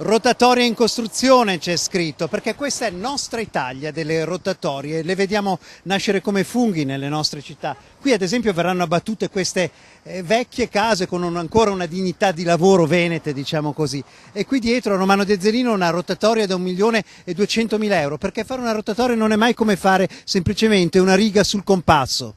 Rotatoria in costruzione c'è scritto, perché questa è nostra Italia delle rotatorie, le vediamo nascere come funghi nelle nostre città. Qui ad esempio verranno abbattute queste vecchie case con ancora una dignità di lavoro venete, diciamo così. E qui dietro a Romano Dezzelino una rotatoria da 1.200.000 euro, perché fare una rotatoria non è mai come fare semplicemente una riga sul compasso.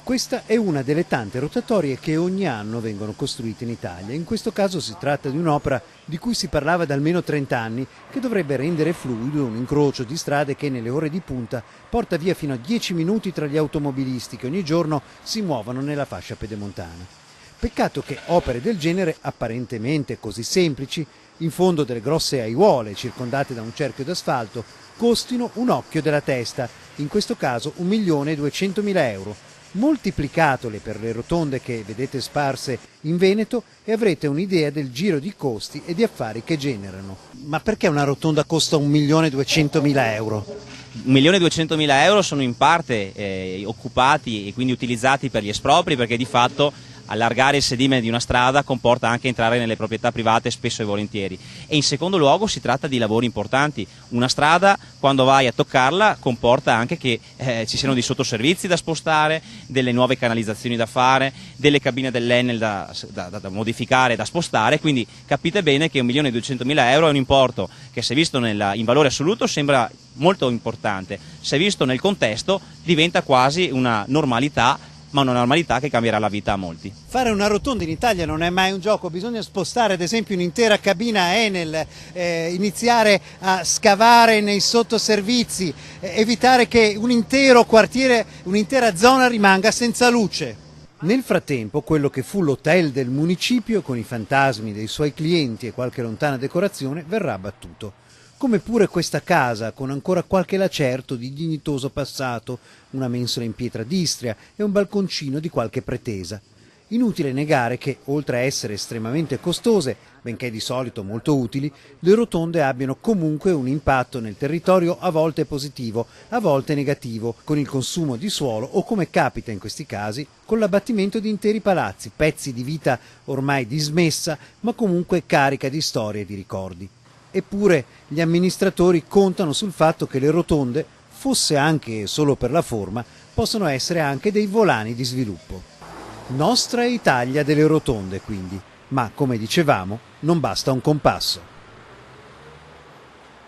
Questa è una delle tante rotatorie che ogni anno vengono costruite in Italia. In questo caso si tratta di un'opera di cui si parlava da almeno 30 anni, che dovrebbe rendere fluido un incrocio di strade che nelle ore di punta porta via fino a 10 minuti tra gli automobilisti che ogni giorno si muovono nella fascia pedemontana. Peccato che opere del genere, apparentemente così semplici, in fondo delle grosse aiuole circondate da un cerchio d'asfalto, costino un occhio della testa, in questo caso 1.200.000 euro. Moltiplicatole per le rotonde che vedete sparse in Veneto e avrete un'idea del giro di costi e di affari che generano. Ma perché una rotonda costa 1.200.000 euro? 1.200.000 euro sono in parte occupati e quindi utilizzati per gli espropri, perché di fatto allargare il sedime di una strada comporta anche entrare nelle proprietà private spesso e volentieri, e in secondo luogo si tratta di lavori importanti. Una strada, quando vai a toccarla, comporta anche che ci siano dei sottoservizi da spostare, delle nuove canalizzazioni da fare, delle cabine dell'Enel da modificare, da spostare, quindi capite bene che 1.200.000 euro è un importo che, se visto in valore assoluto, sembra molto importante, se visto nel contesto diventa quasi una normalità, ma una normalità che cambierà la vita a molti. Fare una rotonda in Italia non è mai un gioco, bisogna spostare ad esempio un'intera cabina Enel, iniziare a scavare nei sottoservizi, evitare che un intero quartiere, un'intera zona rimanga senza luce. Nel frattempo, quello che fu l'hotel del municipio, con i fantasmi dei suoi clienti e qualche lontana decorazione, verrà abbattuto. Come pure questa casa, con ancora qualche lacerto di dignitoso passato, una mensola in pietra d'Istria e un balconcino di qualche pretesa. Inutile negare che, oltre a essere estremamente costose, benché di solito molto utili, le rotonde abbiano comunque un impatto nel territorio a volte positivo, a volte negativo, con il consumo di suolo o, come capita in questi casi, con l'abbattimento di interi palazzi, pezzi di vita ormai dismessa, ma comunque carica di storie e di ricordi. Eppure gli amministratori contano sul fatto che le rotonde, fosse anche solo per la forma, possono essere anche dei volani di sviluppo. Nostra Italia delle rotonde, quindi, ma come dicevamo, non basta un compasso.